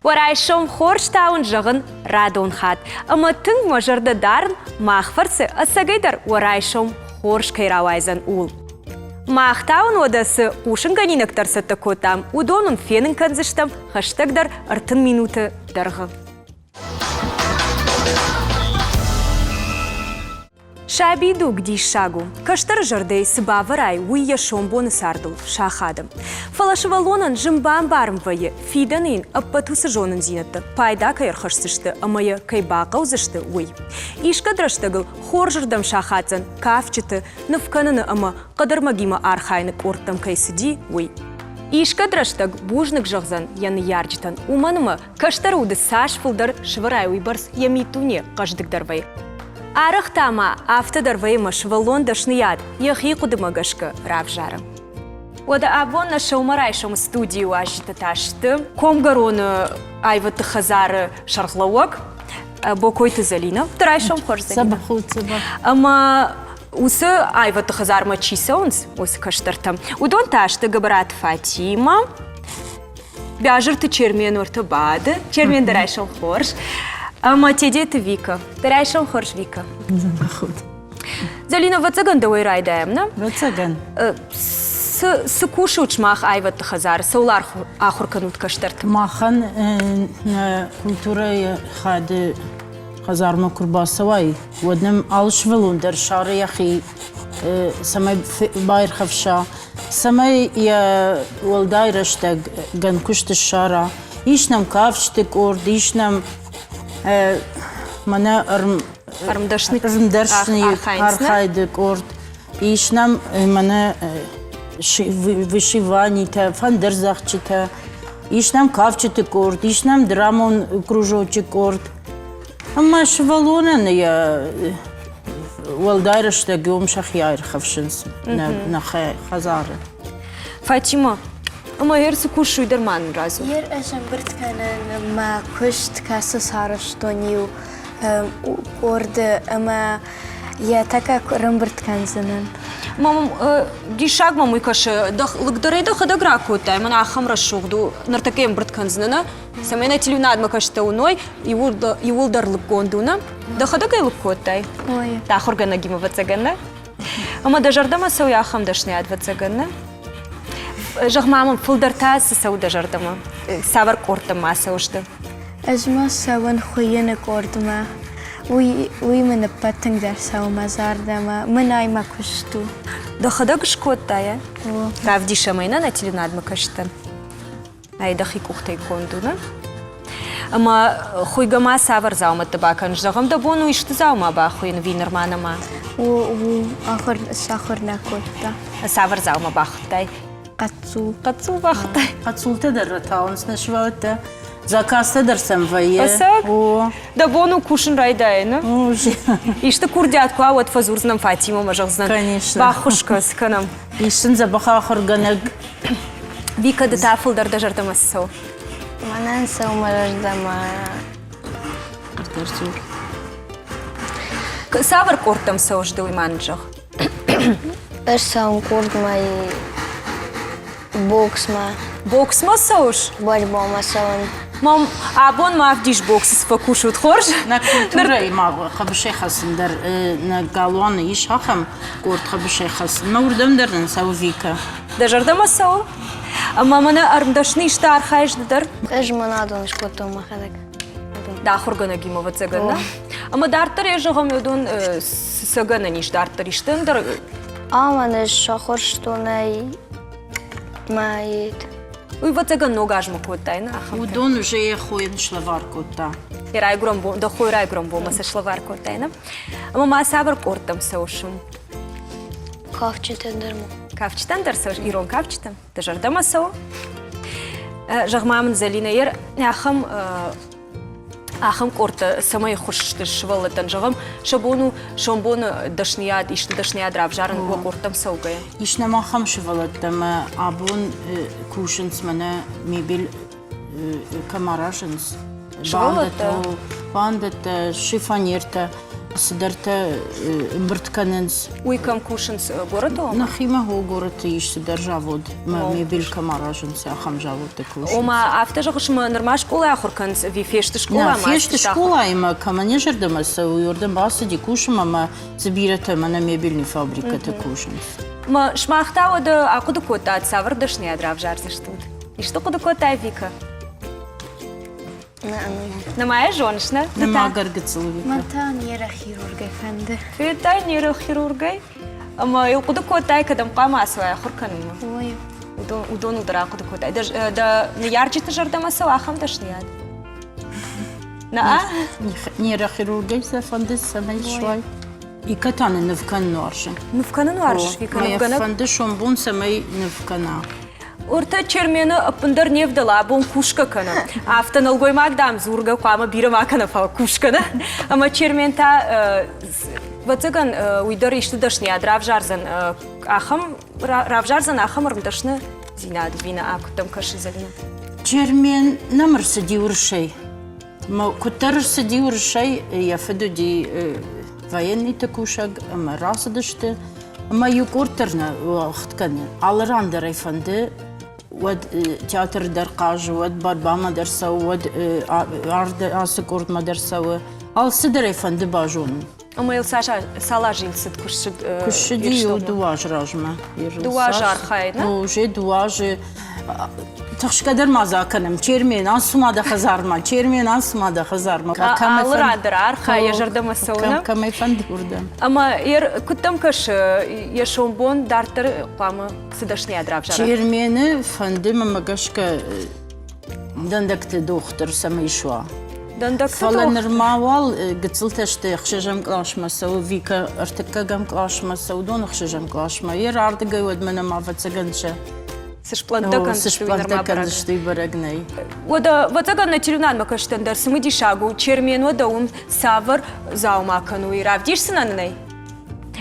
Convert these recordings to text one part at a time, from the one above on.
Варайшом хорштаун жағын радон хат. Ама түн можырды дарын махфарсы асагайдар варайшом хорш кайравайзан ул. Махтаун одасы ушын ганинактарсы тыкотам, удонун фенін канзыштам, хаштагдар артын минуты дарғы. Шабиду гди шагу. Каштар жардей сыба варай уйя шомбоны сардул шахадым. Фалашывалонан жымбан барым вайы фиданын аппатусы жонын зинатты. Пайда кайырхашсышты, амайы кайбақаузышты уй. Ишкадрыштагыл хор жырдам шахатсан кафчыты нывканыны ама қадармагима архайнық орттам кайсыди уй. Ишкадрыштаг бужнық жағзан яны ярджитан. Уманымы каштар уды саш фылдар шварай уйбарс ямитуне қаждыгдар вай. Арықтама автодар вайма швалон дашныяд, яхи кудымагашка равжарым. Ода абон на шаумарайшам студию ажита ташты. Комгароны айваты хазары шархлауак, бокойты залина. Вторайшам хор залина. Ама усы айваты хазарма чисаунс, усы каштартам. Удон ташты габарат Фатима. Бяжырты чермен орта бады, чермен дарайшам хорш. Ама теде ты Вика. Дарайшам хорш Вика. Залина вацаган да уйрай даем, на? Вацаган. Сыкушы учмах айваты хазар, саулар ахурканут каштарт. Махан культура хады хазарма курбасавай. Воднем алшвелундер шары яхи самай байр хавша. Самай я волдайраштаг ган кушты шара. Ишнам кавчтык орд, ишнам мана Армдашны архайдык орд. Ишнам мана вышивание, фандерзахчита, ишнам кавчатык орд, ишнам драмон кружочек орд. Ама швалонан я валдайраштаг йомшах яйр хавшинс на хазары. Фатима, ама ерсы кушу идерман разу. Ер ашам біртканын ма күшт касы сарыштонию орды ама я така рымбіртканзынын. Мам, дишаг мамой кашы, лыгдарайда хадагра котай, мана ахам расшугду, нартакеем бртканзынына, самайна телюнадма кашта уной, юлдар лыгондуна, да хадагай лыготай. Ой. Да хоргана гима вацаганна. Ама да жардама сау яхам дашняд вацаганна. Жахмамам фулдартасы сау да жардама, савар кортама саушты. Ажма саван хуйыны кордыма. Уй мене паттың дарсау мазардама, мен айма күшту. Да хадаг шкотая. Правди шамайна на телюнадма каштан. Айда хикухтай кондуна. Ама хуйгама савар заума табакан ждагам да бону ишты заума ба хуйн винерманама. Ахыр сахыр на котта. Савар заума бахтай. Кацу бахтай. Кацулта дарратаунс нашвалта. Заказта дарсам вайе. Асак? Да бону кушин райдайна. Ишты курдят куа вот фазурзнам Фатима мажахзнан. Конечно. Бахушка сканам. Иштин забаха хорганаг. Вика да тафылдар да жардамасау. Манан сау мараждама. Савар кортам саужды уйманджах. Эш сау кордма и боксма. Боксма сауш? Борьбома саун. Мам, абон мавдиш боксис факушут хорш? На культура има хабшей хасындар на галуаны иш хахам корт хабшей хасын. На урдам дарын сау Вика. Да жардамасау? Ама мана армдашны ишты архайждыдар? Эш манадон шкотома хадак. Да хоргана гимова цагана. Ама дартар ежагам юдун сагана ниш дартар иштындар. Аман эш шахор штонай маид. Уйва цаган ногажма котайна. Удон уже я хуен шлавар кота. Ирай громбо, да хой рай громбо маса шлавар котайна. Ама ма савар кортам саушум. Кавчите дърмо. Кавчитан дърсаш, ирон кавчитан. Да жардамасау. Жагмамын залина ер ахам корта самай хушты швалатан жагам шабону шомбону дашнияд ишты дашнияд равжаран гуа кортам саугая. Ишна махам швалатам абон кушинс мана мебель камаражинс. Швалата? Бандата, шифонерта. сдерта бртканенс. Уйкам кушанс городом? Нахима го город иш сдер завод. Мебель камаражен сахам завод також. Ома автожагыш ма нормаш школа ахурканс ви фешты школа На ма. феште школа има каманежер дамаса уйордам басы дикушам ама забирата мана мебельни фабрика такушанс. Ма шмахта ода акуду кота савр дашне адрав жарзиш тут. И что куду кота вика? На моя жоншна? Нема гаргацелвика. Мата нера хирург efendi. Фитай нейрохирургай. Ама ил куду кота кадам қама асвая хурканума. Ой, Удон удара куду кота. Да на ярчита жардама савахам дашне ад. На? Нера хирургай зафандис самай швай. И катаны навкан норшен. Ну в канану арш вика Моя навгана. фанды шомбун самай навкана. Орта чермена апындар невдала бон кушка кана. Афтан алгой магдам зурга қама бира макана фал кушкана. Ама чермента вацаган уйдар ишты дашне адрав жарзан ахам равжарзан ахам армдашны зинад вина акутам каши залина. Чермен намер сади уршей. Ма кутар сади уршей я феду ди военный такушаг, ама расадышты. Ама юкуртерна вахтканы. Алрандер айфанды ود تياتر درقاج ود باربا مدرسة ود عرض عسكرت مدرسة ал сидерей фанды бажон. Ама ил саша сала жилсит кушшид. Кушшиди ю дуаж ражма. Дуаж архайна? Уже дуаж. تخشكدر مازاكنم چيرمن اسماده خزارما چيرمن اسماده خزارما алрандер архай жардама сауна. كم يفند وردم Ама кутам каш яшомбон дартер қама сидашне адрав жара. چيرمن فندم مگشك دندكت دختر سميشوا Дандак فلان رماوال قتلتشت خشجم قاشما سو فيكا ارتكاجم قاشما سو دون خشجم قاشما ير عرض قود من ما فتسجنشه сишплантакан سشبلانتكن شتي برغني Ода вацаган на тирюнан макаштандар сымыди шагу чермен ода савар заумакану и равдишсына ней.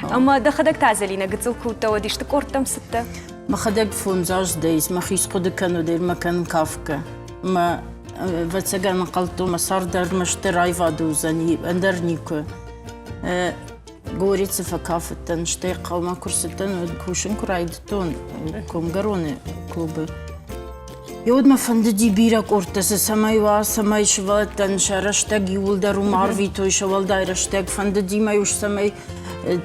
Ама да хадак тазалина гыцылкута одишты кортам сытта. ما خدك فونزاج دايز ما خيس قد كانوا دير مكان كافكا ما فتسجن قلتو ما صار در مشتراي فادوزاني اندر نيكو говорится факафтен штек алма курсетен кушен крайдтон комгароне клубы Йодма фандди бирак ортасы самайва самай швалтан шараштаг юлдару марви той швалдайраштаг фандди маюш самай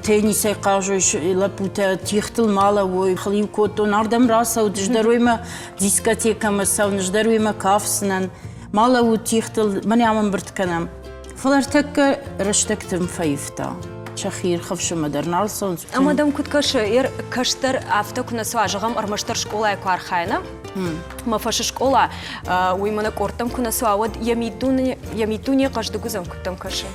тенисай кажуш лапута тихтл мала ой хлив кото нардам раса удждаруйма дискотека масав нждаруйма кафснан мала у тихтл маняман бртканам фалартак раштактым фаифта شخير خفش مدرنال صون Ама дам куткаш каштар авто кунасу ажагам армаштар школа эквар хайна. Ма фаша школа уймана кортам кунасу авод ямитуни каждый гузам кутам каши.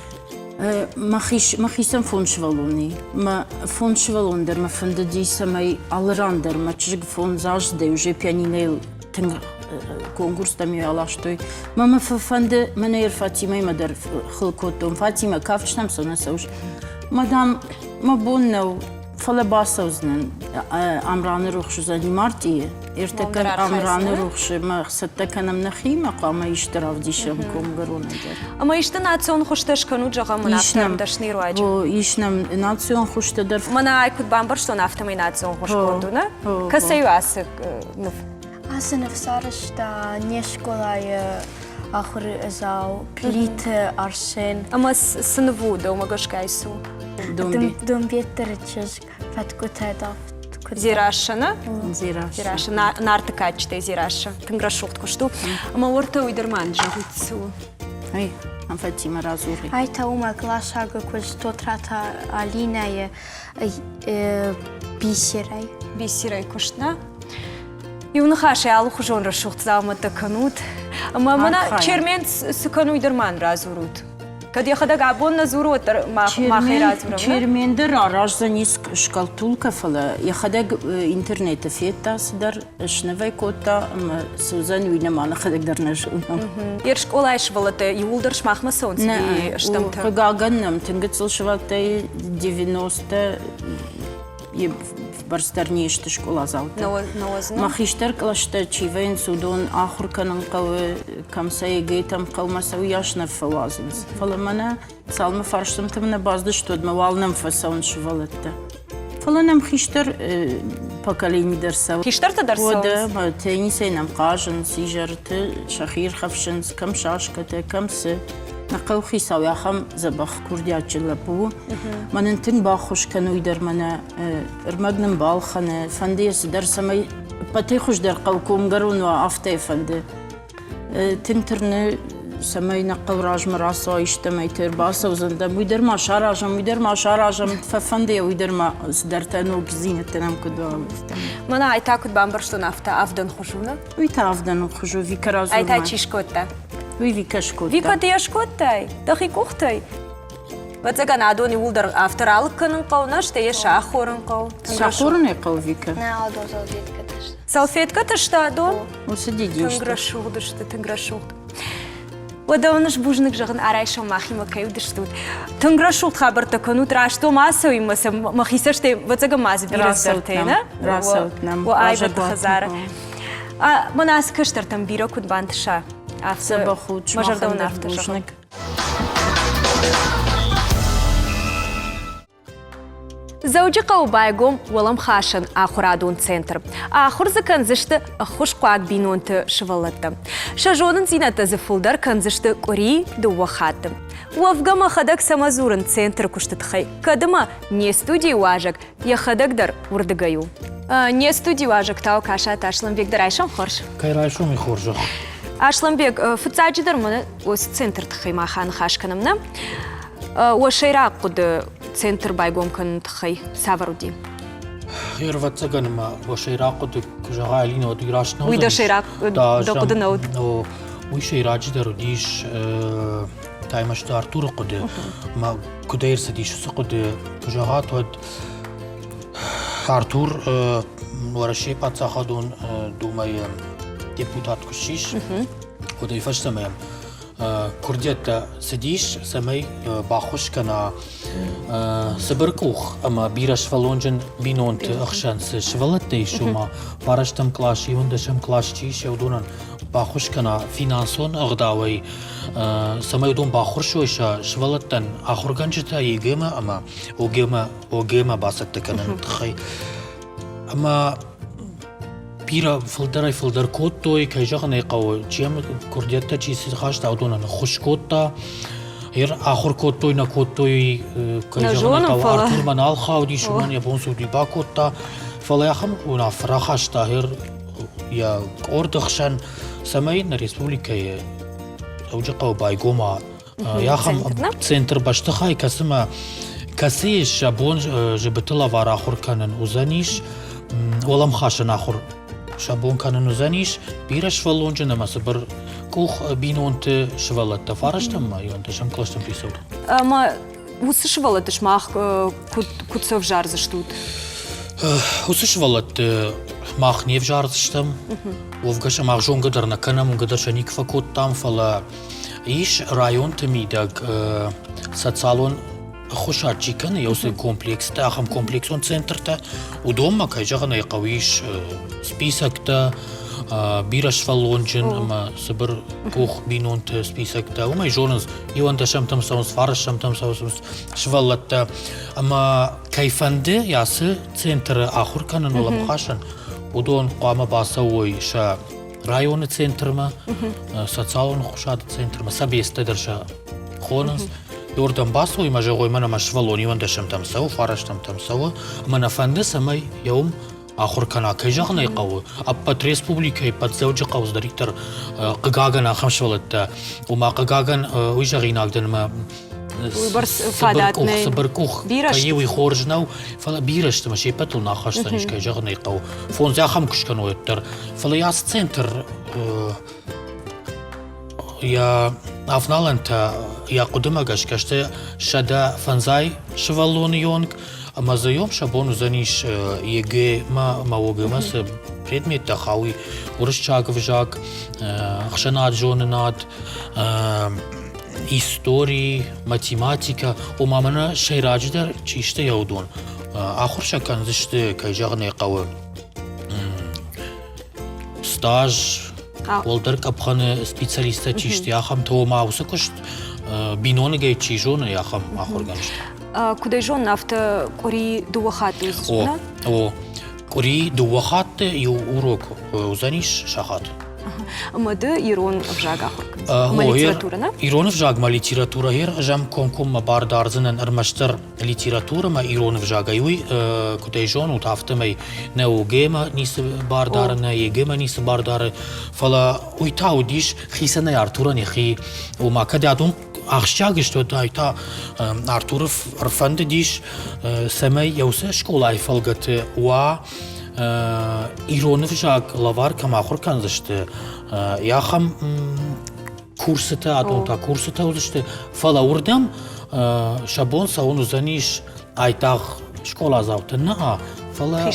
ما خيسن فونشوالوني ما فونشوالوندر ما فنددي سماي алрандер ما чжиг фонзаж де уже пианинел тинг конкурс там я алаштой мама фанде менер Фатима мадер хлкотом Фатима кафчнам сонасуш мадам ما боннау فلباسوزن امران روخش زادي مارتي ارتكن امران روخش ما ستكنم نخيمه قام يشتراف ديشم كومغرون Ама иште национ хошташ кану жагам нафтам дашни руаджи. О ишнам национ хоштадер Мана айкут бамбар что нафтам и национ хошкондуна. Касаю асык нуф. Аз нефсарышта не школая ахыр зау плит аршен. Ама сынву да умагашкайсу. домби Дом ветер чиж фаткутеда. Зирашана? зираш Зираша. Нарты качте зираша. Тынграшухт кушту. Ама орта уйдерман жагутсу. ай ам Фатима разури Айта ума глашага куж тотрата алиная бисерай. Бисирай куштна. И унахаше алуху жонра шухт заумата канут. Ама мана чермен сыкану уйдерман разурут. Kad je hada gabon na zuru otar mahir azura. Чермендер аражзанис шкалтулка фала я хадак интернета фета сдар шневай кота сузан уйна мана хадак дарнаш Ер школа ешвалата юлдар шмахма сонц и штамта. Хагаганнам тингетсл швалтай 90 برسترنيشت شكولا زاوتا نوزنو ما خيشتر كلاشتا تشيفين سودون آخر كان قوي كم سيجيتم قوي ما سوياش نفوازنز فلما أنا سالمة فرشتم تمنا بازدش تود موال نمفسون شوالتا فلنا مخيشتر بكاليني درسوا خيشتر تدرسوا وده ما تاني سينام قاجن سيجرت شخير خفشنز كم شاشكته كم س نقو خيساو يا خم زبخ كرديات جلبو من انتن باخوش كانوا يدر منا ارمغنم بالخنه فنديس درس ما بتيخوش در قوكم قرون وافته فند تنترن سمي نقو راج مراسا يشتمي تر باسا وزندم ويدر ما شاراجم ففندي ويدر ما سدرتنو كزينه تنام كدو منا ايتا كنت بامبرشتو نافتا افدن خشونا ويتا افدن خجو في كرازو ايتا تشيشكوتا وي كشكوتا Вика тешкотай, дахи кухтай. Вацаган адони улдар авторал канын қауна, штее шахорын қау. شاخورن يقو فيكا Не, одо салфетката ще. Салфетката шта адон? وسديديش Тынграшуғды шты, тынграшуғды. Оданыш бужнық жағын арайша махима кайуды штуд. Тынграшуғд хабарта канут рашто маса уймаса махиса ште вацага мазы бирыздартайна. Расаутнам. О айбат хазара. Манас кыштартам биро куд бантыша. Забахуч Мажардауна автошахын. زوجي قوبايقوم ولم خاشن آخر عدون سنتر آخر زكان زشت خوش قواق بينونت شوالت شجونن زينة زفولدر كان زشت كوري دو خاتم وفقما خدك سمازورن سنتر كشتتخي كدما не студии واجك يا خدك در وردقايو не студии واجك تاو كاشا تاشلم بيك در عيشان خورش كاي رايشومي خورجو Ашламбек, фуцаджи дарманы ос центр тхай махан хашканамна. Ошайра куд центр байгом кан тхай саваруди. يرفض ما وشيراق دك جغالين وديراشنا ويدا شيراق دقد نود. وشيراج دروديش تايمش دارتور قد ما كدير سديش سقد جغات ود ارتور ورشي باتساخدون دوماي депутат кушиш وده يفش سمايم كرديت سديش سماي باخوش كنا سبركوخ اما بيرش فالونجن بينونت اخشانس شفلتني شوما بارشتم كلاشي وندشم كلاشي شودونن باخوش كنا فينانسون اغداوي سماي دون باخورشو شفلتن اخرغنجتا يجما اما اوجما باسكت كنا تخي اما بيرا فلدر كوتوي كيجاغن يقو جيم كرديتا جيسي خاش تعودون خوش كوتا هير اخر كوتوي نا كوتوي كيجاغن يقو ارتور منال خاودي شومان يبون سودي باكوتا فلا يخم ونا فراخاش تاهر يا اوردخشن سماين ريسبوبليكا اوجقو بايغوما يخم центр باشتخاي كسما كسيش شابون جبتلا وار اخر كانن وزانيش ولم خاشن اخر شابون كانن وزانيش بيرش فالونجن ما صبر كوخ بينونت شوالت فارشتم ما يونت شم كلاشتم بيسود ما وس شوالتش مах куцов жар заштут. وس شوالت مах не в жар заштам وفغش مах жон гадар на канам гадар шаник факот там фала иш район тмидаг социалон خوشارچی کنه یا سه کمپلکس تا هم کمپلکسون центр تا و دوما که جاگن یقویش سپیسک تا بیرش فالونجن اما سبر کوخ بینونت سپیسک تا و ما جونز یوان داشم تام سوز فارشم تام سوز شوالت تا اما کیفنده یا سه центр آخر کنن ولا بخشن و دون قام باسوی شا رایون центр ما социалон خوشاد центр ما سبیست درشا خونس يوردن باسو يماجي غوي منا مشفلون يوان دشم تمسو فارشتم تمسو من افند سمي يوم اخر كنا كيجاغنا يقو ابات ريسبوبليكا بات زوجي قوز ديريكتور قغاغنا خمشولت وما قغاغن ويجاغيناك دنما ويبرس فاداتني سبركوخ كيوي خورجناو فلا بيرشت ماشي باتل ناخشتنيش كيجاغنا يقو فون زاخم كشكنو يتر فلا ياس центр يا افنالنت يا قدما гашкаште шада фанзай швалон йонг ама заём шабон заниш егэ ма огэмас предмет тахауи урышчаг вжак хшанат жоннат истории математика у мамана шейрадждер чиште яудон آخر شکن زشت که جغنی قوی ستاج ولدر کبخانه سپیسیالیسته چیشتی آخم تو ماوسه کشت بینونه گی چیجونه آخم آخر گنشت. کدای جون نفت کوری دو خاتوز نه؟ او کوری دو خات یو اوروکو وزنیش شخات. مده ایران فجاگ آخر کنز. ما لیتراتوره نه؟ ایران فجاگ ما لیتراتوره هر جام کنکم ما باردارزنن ارمشتر لیتراتوره ما ایران فجاگیوی کدای جون و تافته می نه گیم نیست باردار نه یه گیم نیست باردار فلا وی تاودیش خیسه نیارتوره نخی و ما کدیاتون آخشاگش تو دایتا آرتور رفند دیش سمی یوسه شکل فلگت و ایران فجاگ لوار کم آخر کنزشت یا خم کورسته آدم تا کورسته وزشت فلا وردم شبون ساونو زنیش آیتاغ شکل آزاوت نه فلا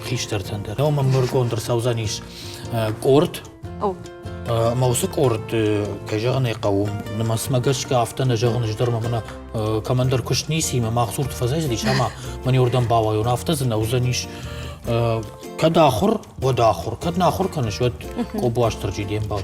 خیشتر تندر نو من مرگون در ساوزنیش کورد موسى كورد كجاغني قوم لما سمعش كافتنا جاغني جدر ما منا كماندر كشنيسي ما مخصورت فزايز دي شما من يوردن باوا ينافتزن وزنيش كداخر وداخر كدناخر كانش ود كوبواش ترجيدين باو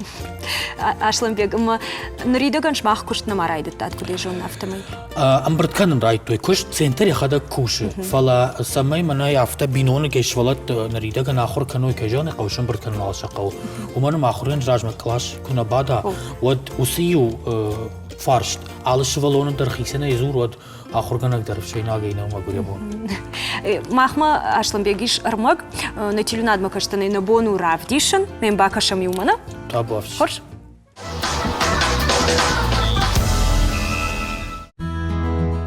Ашланбек, ма наридаган шмах кушт на марайды тат куди жон нафтамай. Амбрат канн райт той кушт центр яхада куши. Фала самай мана яфта бинон гешвалат наридаган ахор каной кежан қавшан брат канн алша қав. Уман махурен жажма клаш куна бада вад усию фаршт алшвалон дар хисена изур вад ахорганак дар шейнагейна магурябон. Махма Ашланбегиш армаг на телюнадма каштаны на бону равдишен, мен бакашам юмана. Табавш. Хорш.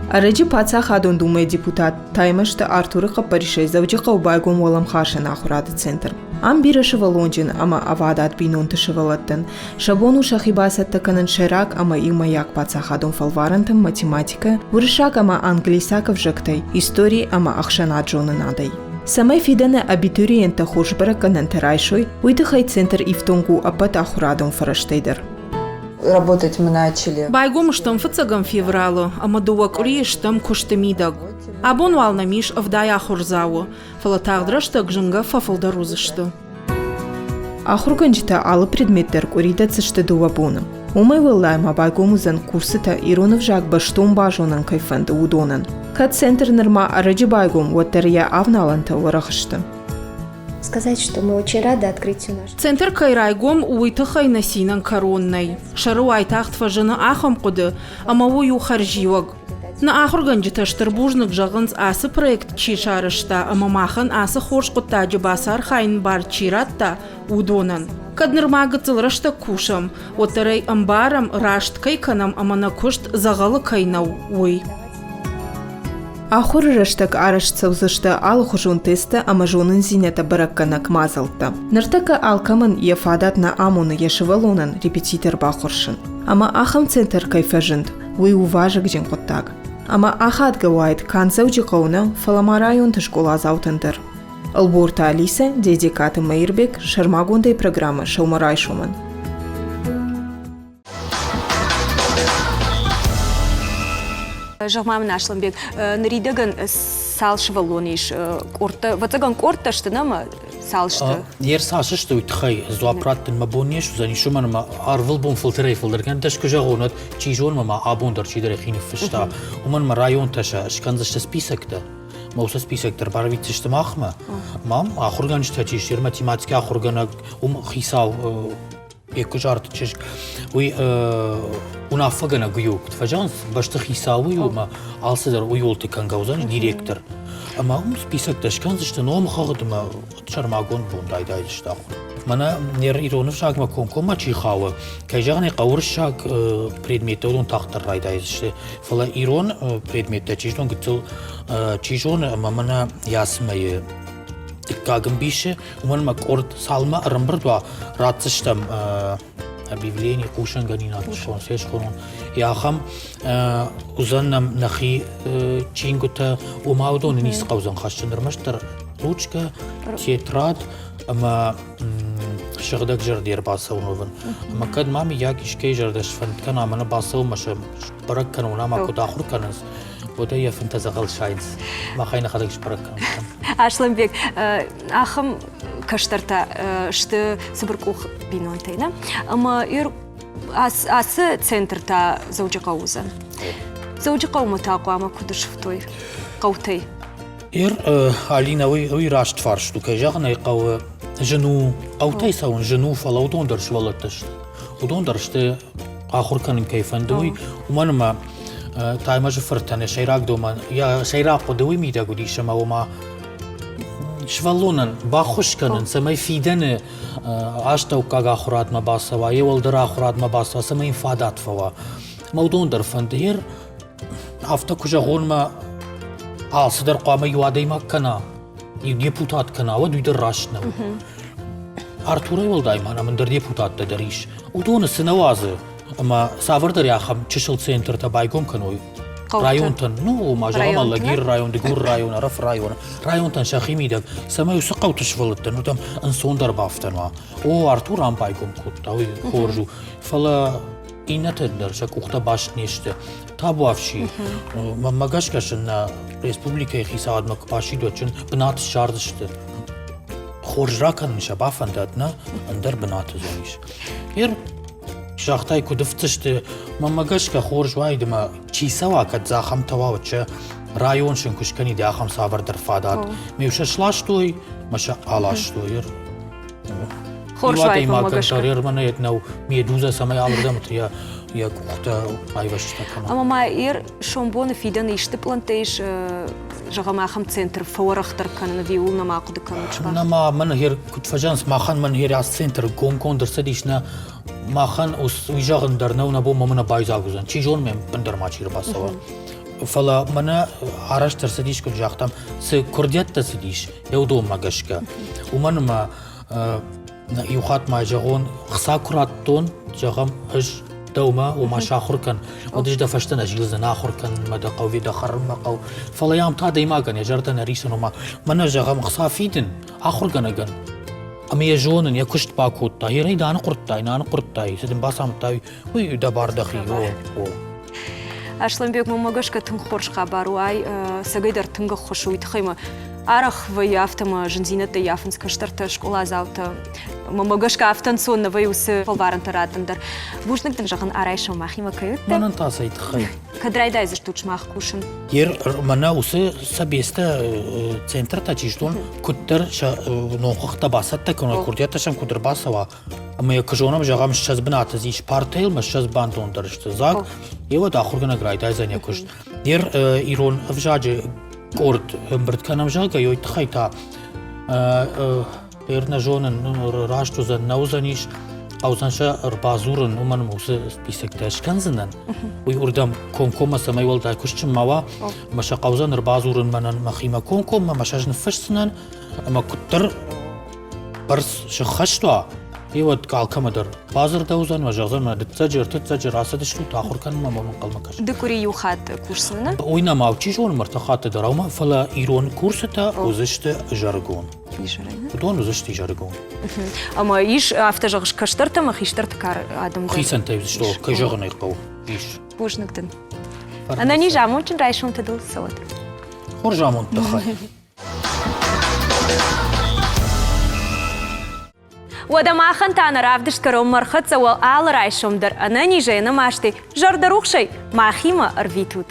Арăģи паца хадон думае депутат, таймашта Артуры қапаришай завжиқа убайгон волам харшан ахурады центр. Ам бира шывалонжин, ама авадат бинонты шывалаттан. Шабону шахибасатта канан шерак, ама илмаяк паца хадон фалварантам математика, вырышак ама англисаков жактай, истории ама ахшанат жона надай. Самай фидане абитуриента хошбара канан тарайшой, уйдыхай центр ифтонгу апат ахурадон фараштайдар. Работать мы начали. Байгом штам фацагам февралу, а мадуак ури штам куштамидаг. Абон валнамиш авдая хурзау, фалатагдра штаг жинга фафалдарузышты. Ахурганжита алы предметтер куридатсы шты дуабуна. Умай вылайма байгомузан курсыта иронов жак баштом бажонан кайфанды удонан. Кат центр нырма арăģи байгом уаттария авналанта варахышты. Сказать, что мы очень рады открытию нашего. Центр кайрайгом уйтахай насинан коронной. Шару айтахт фажана ахам куды, амаву ю харживаг. На ахурганжита штырбужнық жағынз асы проект чишарышта, амамахан асы хош құттаджы басар хайын бар чиратта удонан. Каднырмағы цылрышта кушам, отарай амбарам рашт кайканам амана кушт зағалы кайнау уй. Ахуры раштак арашцав зышта ал хужун теста амажонын зинета баракканак мазалта. Ныртака алкамын ефадат на амуны ешевалонан репетитор бахуршын. Ама ахам центр кайфажынд, уй уважак жин коттаг. Ама ахат гавайт канцавджи қауна фалама районты школа заутындыр. Алборта Алиса, дедикаты Мейрбек, шармагондай программа Шаумарай Шуман. Жағмамын Ашланбек, наридаган салшвалониш корта, вацаган корта штынама салшты. Ер сашышты уйтхай зуапраттын мабонеш, занишо манама арвыл бон филтрей филдерген, таш кожагонат чижон мама абондар чидere хинif фишта. Уманма район таша шканзашта списокта. Мауса списоктар барвитишты махма. Мам ахурганшта чишер математика ахурганак хисав یک جارت چش وی اونا فگنا گیو تفجان باشت خیساوی و ما آلسه در ویولتی کنگاوزان دیرکتر اما اون سپیسک داشکن زشت نام خواهد ما شرماگون بون دایش داخل منا نیر ایران شاک ما کن ما چی خواهد که جانی قور شاک предмет اون تاختر رای دایش فلا ایران предмет چیزون گتل چیزون ما منا یاسمه Кагам бише, уман макорд салма рамбрдва рацштам объявление кушан ганина шон сеш хонон. Я хам узаннам нахи чингута умаудон нис қаузан хашчандармаштар ручка, тетрадь, ама шагдак жардер басаунован. Ама кад мами як ишкей жардаш фанткан амана басау машам барак кануна ма куда ахур канас. وده يفنت زغل شايد ما خينا خدك شبرك Ашланбек, ахым каштарта шты сыбыркух бинонтайна, ама ир асы центрта зауджи қауза. Зауджи қаума тақуама кудышфтой қаутай. إير علينا وي راشت فارش تو كجاغنا يقو جنو قوتي ساون جنو فلا ودون درش والله تشت ودون درشت آخر كان كيفن دوي ومن ما تايما جفرتنا شيراك دوما يا شيراق دوي ميدا قولي شما وما شوالونن باخوش كنن سماي فيدن عاشتو كاغا خرات ما باسوا يول درا خرات ما باسوا سماي فادات فوا مودون درفن دير هفته كجا غون ما صدر قامي وادي ما كنا ديبوتات كنا ودو يدر راشنا ارتورا يول دايما انا من در ديبوتات تدريش ودون السنوازه اما سافر در ياخم تشل سنتر تبايكم كنوي رايون تن نو ما جرام الله غير رايون دغور رايون رف رايون تن شخيمي دك سما يسقو تشفلت نو تم انسون در بافتن او ارتورا ام بايكم كوت اوي خورجو فلا اینت در شک اخت باش نیست تابوافشی مگاش کشن ریسپوبلیکای خیساد مکباشی دوچن بنات شاردشت خورج را کن میشه بافنداد نه اندر بنات زنیش هر شاختای کدفتشت مگاش که خورج واید ما چی سوا کد زاخم تواوچه رایون شنکش کنی دیاخم سافر در فادات میوشه شلاشتوی مشه آلاشتوی خورشوای مگاش تارير من يتنو ميدوزا سماي عبردمت يا كوختا بايوشتا كنا اما ما اير شومبون فيدن يشتبلنتيش جغماخم центр فورختر كان نبيولنا ما قد كانوا نما من هير كنت فجانس ما خان من هير على السنتر كون درسديشنا ما خان ويجاغن درنو نبو من بايزاغوزن چي جون من بندر ما چير باسوا فلا منا عرش ترسديش كل جاختم س كرديات تسديش يودو ماغشكا ومن ما يوخات ما جاغون خساكراتون جاغم اج دوما وما شاخر كان ودش دفشتنا جيلزن اخر كان مدى قوي دخر ما قو فلا يام تا ديما كان يجرتنا ريسن وما من جاغم خسافيدن اخر كان كان اما يجونن يكشت باكوت هي دان قرطاي نان قرطاي سدن باسام تاي وي دبار دخي او Ашланбек мамагашка тын хорш хабаруай сагайдар тынга хошуит хайма арах вы автома жинзината яфынска штарта школа завта мамагашка автан сонна вы усы полваран таратандар бушныктын жагын арайша махима кайытты манан тасайт хай кадрайда изиш тучмах кушын ير منا وسه سبيستا центр тачиштон куттер нохта басатта кона курдията шам кудр басава ама я кажонам жагам шаз бнат зиш партел ма шаз бантон дэршт заг ева да хургана грайда зан якуш дер ирон вжаje корд мбрт канам жага йойт хайта ерна жонен рашту за наузаниш Auzanşa bazurun uman musa spisektaş kanzından. Uydurdam konkoma samay walda kuşçum mava. Maşa qawzan bazurun manan maxima konkoma maşajn fışsınan ama kuttar bars şaxştwa. Yewat qalkamadır. Bazır da uzan majazan ma ditsajer asadışlu taxur kan ma mamon qalmakaş. Dikuri yuxat kursuna. Oyna mavçi jon martaxat darama fala iron kursata uzıştı jargon. Donu uzıştı jargon. Ama iş автожагыш каштарта махиштарт кар адам. Хисан тайвз что кайжагын айқау. Иш. Бушныктын. Ана ни жамон чин райшон тадыл сават. Хор жамон тахай. ودماخن تانا رافدش كروم مرخت سوال آل رايشوم در أنا نيجينا ماشتي جار دروخشي ماخيما أرفيتوت